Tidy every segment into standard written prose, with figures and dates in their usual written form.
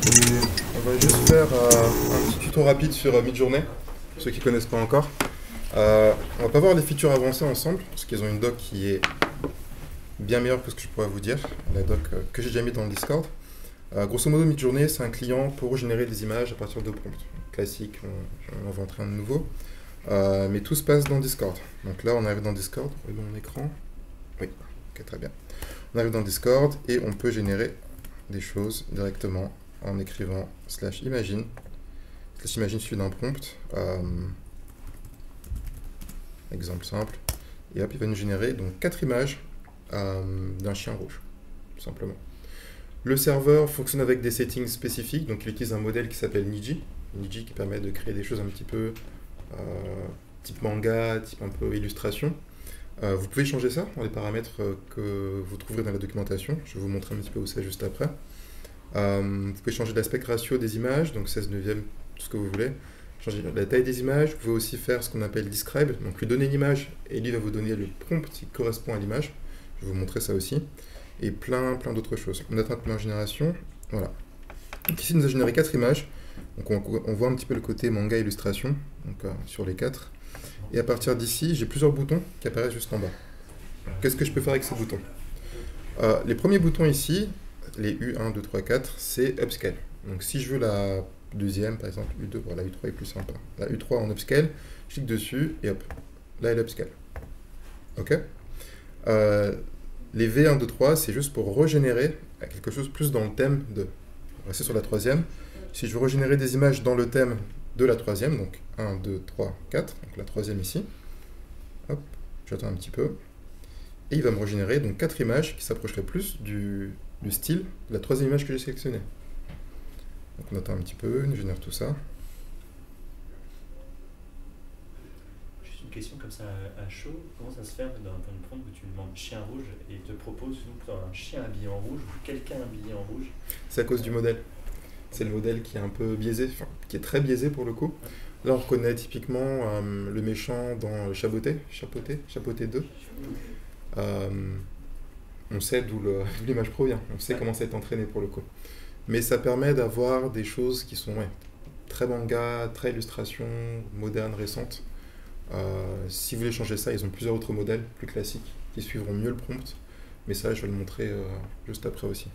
Et on va juste faire un petit tuto rapide sur Midjourney, pour ceux qui ne connaissent pas encore. On va pas voir les features avancées ensemble, parce qu'ils ont une doc qui est bien meilleure que ce que je pourrais vous dire, la doc que j'ai déjà mis dans le Discord. Grosso modo, Midjourney, c'est un client pour générer des images à partir de prompts. Classique, on invente rien de nouveau. Mais tout se passe dans Discord. Donc là, on arrive dans Discord. Voyez mon écran. Oui, ok, très bien. On arrive dans Discord et on peut générer des choses directement en écrivant /imagine. /imagine suivi d'un prompt. Exemple simple. Et hop, il va nous générer donc 4 images d'un chien rouge, tout simplement. Le serveur fonctionne avec des settings spécifiques, donc il utilise un modèle qui s'appelle Niji. Niji qui permet de créer des choses un petit peu type manga, type un peu illustration. Vous pouvez changer ça dans les paramètres que vous trouverez dans la documentation. Je vais vous montrer un petit peu où c'est juste après. Vous pouvez changer l'aspect ratio des images, donc 16/9, tout ce que vous voulez. Changer la taille des images. Vous pouvez aussi faire ce qu'on appelle describe, donc lui donner une image et lui va vous donner le prompt qui correspond à l'image. Je vais vous montrer ça aussi. Et plein d'autres choses. On atteint la génération. Voilà. Donc ici, il nous a généré 4 images. Donc on voit un petit peu le côté manga illustration donc, sur les 4. Et à partir d'ici, j'ai plusieurs boutons qui apparaissent juste en bas. Qu'est-ce que je peux faire avec ces boutons? Les premiers boutons ici, les U1, 2, 3, 4, c'est upscale. Donc si je veux la deuxième, par exemple U2, voilà, U3 est plus sympa. La U3 en upscale, je clique dessus et hop, là elle upscale. Ok. Les V1, 2, 3, c'est juste pour régénérer quelque chose plus dans le thème de. On va rester sur la troisième. Si je veux régénérer des images dans le thème de la troisième, donc 1, 2, 3, 4, donc la troisième ici, hop, j'attends un petit peu, et il va me régénérer donc 4 images qui s'approcheraient plus du style de la troisième image que j'ai sélectionnée. Donc on attend un petit peu, il génère tout ça. Juste une question comme ça à chaud, comment ça se fait dans une prompt où tu demandes chien rouge et il te propose un chien habillé en rouge ou quelqu'un habillé en rouge? C'est à cause du modèle. C'est le modèle qui est un peu biaisé, enfin, qui est très biaisé pour le coup. Là, on reconnaît typiquement le méchant dans Chapoté 2. On sait d'où l'image provient, on sait comment ça a été entraîné pour le coup. Mais ça permet d'avoir des choses qui sont très manga, très illustration, modernes, récentes. Si vous voulez changer ça, ils ont plusieurs autres modèles plus classiques qui suivront mieux le prompt. Mais ça, je vais le montrer juste après aussi.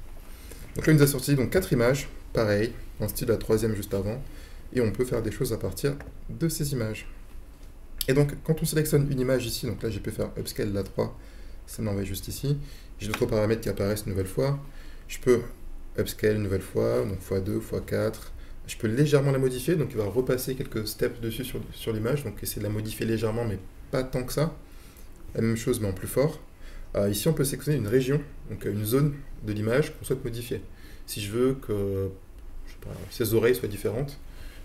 Donc là, il nous a sorti donc 4 images, pareil, en style la troisième juste avant, et on peut faire des choses à partir de ces images. Et donc, quand on sélectionne une image ici, donc là j'ai pu faire upscale la 3, ça m'envoie juste ici. J'ai d'autres paramètres qui apparaissent une nouvelle fois. Je peux upscale une nouvelle fois, donc x2, x4. Je peux légèrement la modifier, donc il va repasser quelques steps dessus sur l'image, donc essayer de la modifier légèrement, mais pas tant que ça. La même chose, mais en plus fort. Ici, on peut sélectionner une région, donc une zone de l'image qu'on souhaite modifier. Si je veux que je sais pas, ses oreilles soient différentes,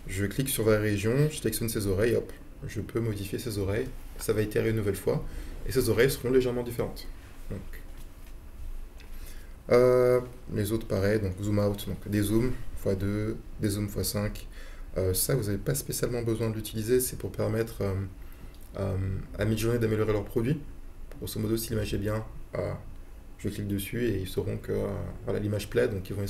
je clique sur la région, je sélectionne ses oreilles, hop, je peux modifier ses oreilles, ça va itérer une nouvelle fois, et ses oreilles seront légèrement différentes. Donc, les autres pareil, donc zoom out, donc des zooms x2, des zooms x5. Ça, vous n'avez pas spécialement besoin de l'utiliser, c'est pour permettre à Midjourney d'améliorer leurs produits. Grosso modo, si l'image est bien, je clique dessus et ils sauront que voilà, l'image plaît, donc ils vont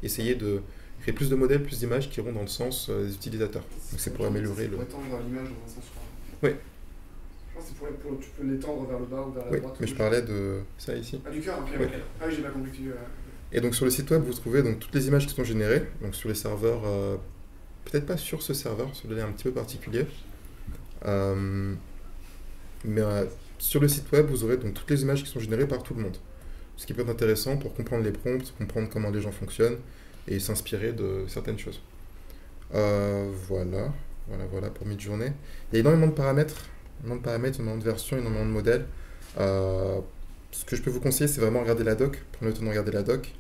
essayer de créer plus de modèles, plus d'images qui iront dans le sens des utilisateurs. Donc c'est pour améliorer le. Pour étendre l'image dans un sens. Oui. Je pense que tu peux l'étendre vers le bas ou vers la Oui, droite. mais je parlais de ça ici. Ah, du cœur, ok. Oui. Ah oui, j'ai pas compris que tu. Et donc sur le site web, vous trouvez donc toutes les images qui sont générées, donc sur les serveurs, peut-être pas sur ce serveur, celui-là est un petit peu particulier. Mais sur le site web, vous aurez donc toutes les images qui sont générées par tout le monde. Ce qui peut être intéressant pour comprendre les prompts, comprendre comment les gens fonctionnent et s'inspirer de certaines choses. Voilà pour Midjourney. Il y a énormément de paramètres, énormément de versions, énormément de modèles. Ce que je peux vous conseiller, c'est vraiment regarder la doc, prendre le temps de regarder la doc,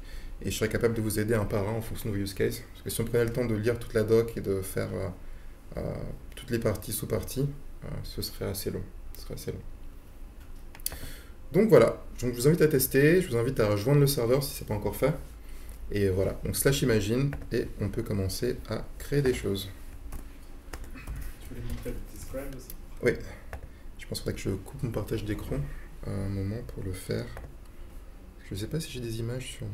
et je serai capable de vous aider un par un en fonction de vos use cases. Parce que si on prenait le temps de lire toute la doc et de faire toutes les parties, sous-parties, ce serait assez long. Donc voilà, donc je vous invite à tester, je vous invite à rejoindre le serveur si ce n'est pas encore fait. Et voilà, donc /imagine, et on peut commencer à créer des choses. Tu voulais montrer le describe aussi? Oui, je pense qu'il faudrait que je coupe mon partage d'écran un moment pour le faire. Je ne sais pas si j'ai des images sur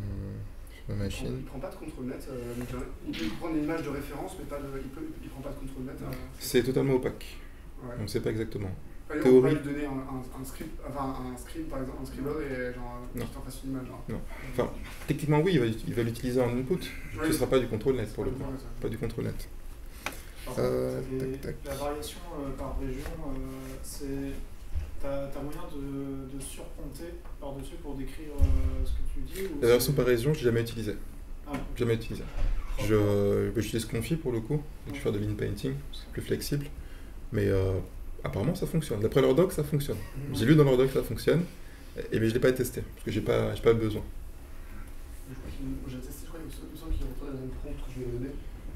ma machine. Il prend pas de contrôle net. Il peut prendre une image de référence, mais il prend pas de contrôle net. C'est totalement opaque. Ouais. On ne sait pas exactement. On Théorie. peut pas lui donner un script, par exemple, un scribble et genre Non. qui t'en fasse une image. Genre. Non. Enfin, techniquement, oui, il va l'utiliser en input. Ce ne sera pas du contrôle net pour le coup. Ouais, ça. Pas du contrôle net. Par contre, tac, tac. la variation par région, c'est. T'as moyen de surcompter par-dessus pour décrire ce que tu dis ou La version par région, je l'ai jamais utilisée. Ah, ok. Jamais utilisé. J'utilise Confi pour le coup, donc je vais faire de l'in-painting, c'est plus flexible. Mais apparemment ça fonctionne. D'après leur doc, ça fonctionne. J'ai lu dans leur doc que ça fonctionne, mais je ne l'ai pas testé, parce que j'ai pas besoin. J'ai testé, je crois, il me semble qu'il y a la même prompt que je lui ai donné.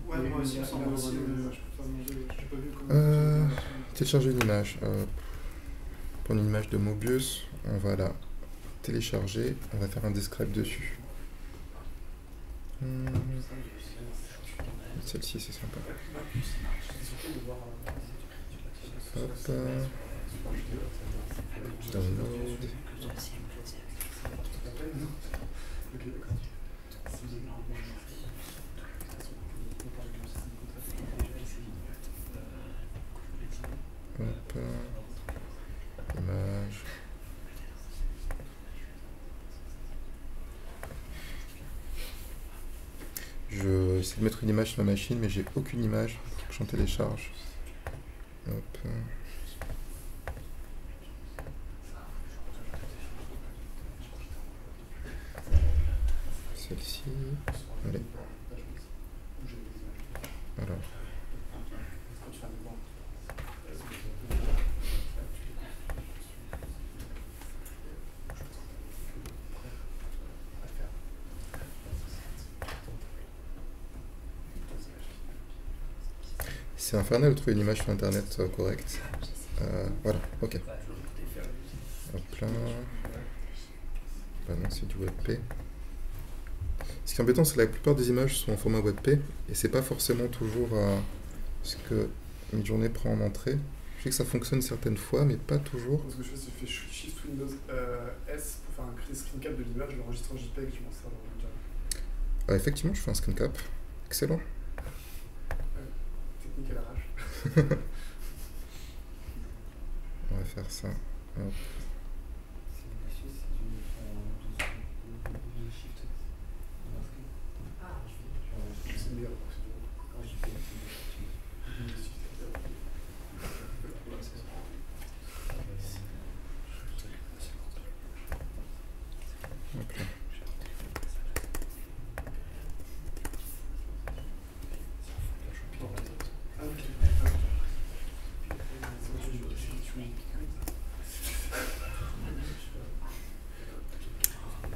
Ouais, moi aussi, il il a me semble pas aussi. vraiment Je peux pas demander, j'ai pas vu comment. Télécharger une image. Prendre une image de Mobius, on va la télécharger, on va faire un describe dessus. Celle-ci c'est sympa. Hop. Download. Hop. Image. Je vais essayer de mettre une image sur ma machine, mais j'ai aucune image. Faut que j'en télécharge. Hop. Celle-ci. Allez. Alors. C'est infernal de trouver une image sur internet correcte. Voilà, ok. Hop là. Bah non, c'est du WebP. Ce qui est embêtant, c'est que la plupart des images sont en format WebP et c'est pas forcément toujours ce que Midjourney prend en entrée. Je sais que ça fonctionne certaines fois, mais pas toujours. Ce que je fais, c'est que je fais Shift Windows S pour faire un screen cap de l'image, je l'enregistre en JPEG, je m'en sers dans Midjourney. Effectivement, je fais un screen cap. Excellent. Technique à l'arrache. On va faire ça. Hop. C'est meilleur. Hop là.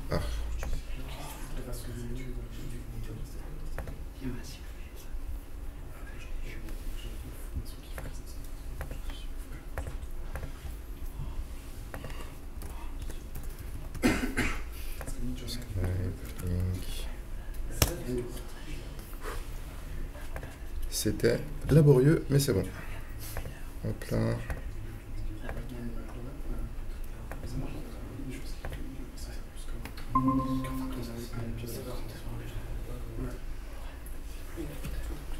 Ah. C'était laborieux, mais c'est bon. Hop là.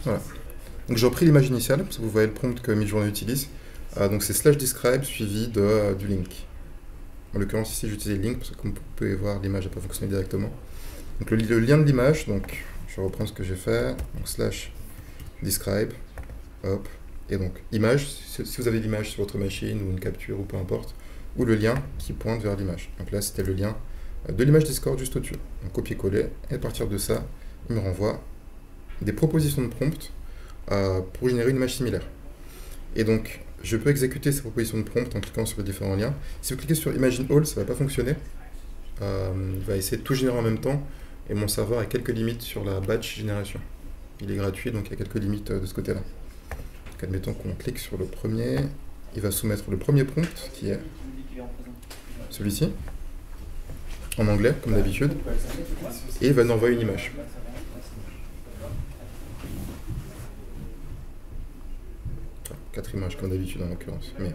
Voilà. Donc j'ai repris l'image initiale, parce que vous voyez le prompt que Midjourney utilise. Donc c'est /describe suivi du link. En l'occurrence ici j'ai utilisé le link, parce que comme vous pouvez voir, l'image n'a pas fonctionné directement. Donc le lien de l'image, donc je reprends ce que j'ai fait, donc /describe, hop, et donc image, si vous avez l'image sur votre machine ou une capture ou peu importe, ou le lien qui pointe vers l'image. Donc là c'était le lien de l'image Discord juste au-dessus. Donc copier-coller, et à partir de ça, il me renvoie des propositions de prompt pour générer une image similaire. Et donc je peux exécuter ces propositions de prompt en cliquant sur les différents liens. Si vous cliquez sur Imagine All, ça ne va pas fonctionner. Il va essayer de tout générer en même temps, et mon serveur a quelques limites sur la batch génération. Il est gratuit, donc il y a quelques limites de ce côté-là. Donc admettons qu'on clique sur le premier, il va soumettre le premier prompt, qui est celui-ci, en anglais, comme d'habitude, et il va nous envoyer une image. Enfin, 4 images, comme d'habitude en l'occurrence, mais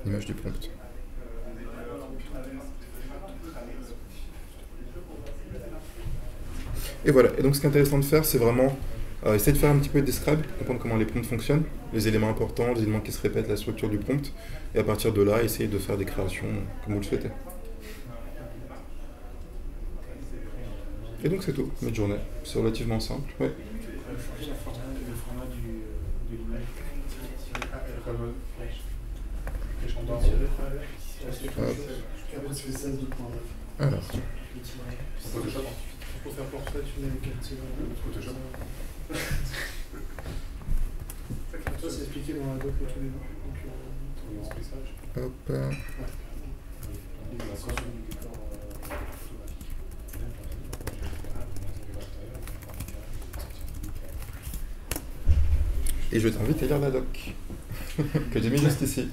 l'image du prompt. Et voilà. Et donc ce qui est intéressant de faire, c'est vraiment essayer de faire un petit peu de describe, comprendre comment les prompts fonctionnent, les éléments importants, les éléments qui se répètent, la structure du prompt, et à partir de là, essayer de faire des créations comme vous le souhaitez. Et donc c'est tout, mid-journée. C'est relativement simple. Ouais. Changer le format de l'email. Après, tu fais 16 de points. Alors, Photoshop. Pour faire portrait, tu mets quel type Photoshop. Ça, c'est expliqué dans la doc au tout début. Donc, hop. Et je t'invite à lire la doc que j'ai mis juste ici.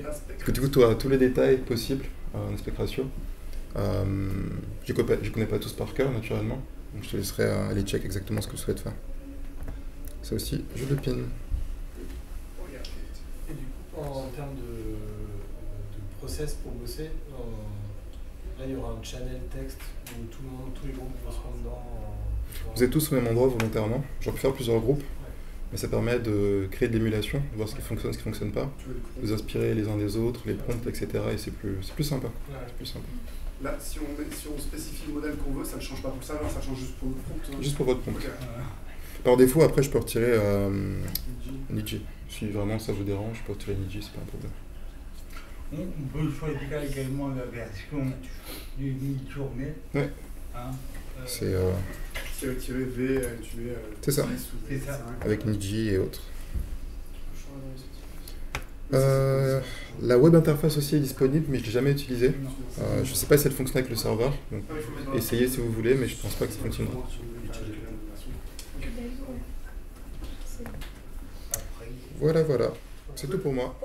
Parce que du coup, tu as tous les détails possibles en aspect ratio. Je connais pas tous par cœur, naturellement. Donc je te laisserai aller check exactement ce que je souhaite faire. Ça aussi, je le pin. Et du coup, en termes de process pour bosser, là il y aura un channel texte où tous les groupes bosseront dedans. Vous êtes tous au même endroit volontairement. J'aurais pu faire plusieurs groupes, mais ça permet de créer de l'émulation, de voir ce qui fonctionne, ce qui ne fonctionne pas, vous inspirer les uns des autres, les prompts, etc. Et c'est plus sympa. C'est plus sympa. Là, si on spécifie le modèle qu'on veut, ça ne change pas pour le serveur, ça change juste pour le prompt. Juste pour votre prompt. Ok. Par défaut, après, je peux retirer Niji. Si vraiment ça vous dérange, je peux retirer Niji, c'est pas un problème. On peut choisir également la version du mid-journée. Ouais. Hein, C'est Tirer V, tuer. C'est ça. 10 ou C'est ça. 5. avec Niji et autres. La web interface aussi est disponible, mais je ne l'ai jamais utilisée. Je ne sais pas si elle fonctionne avec le serveur. Donc essayez si vous voulez, mais je ne pense pas que ça fonctionnera. Voilà, voilà. C'est tout pour moi.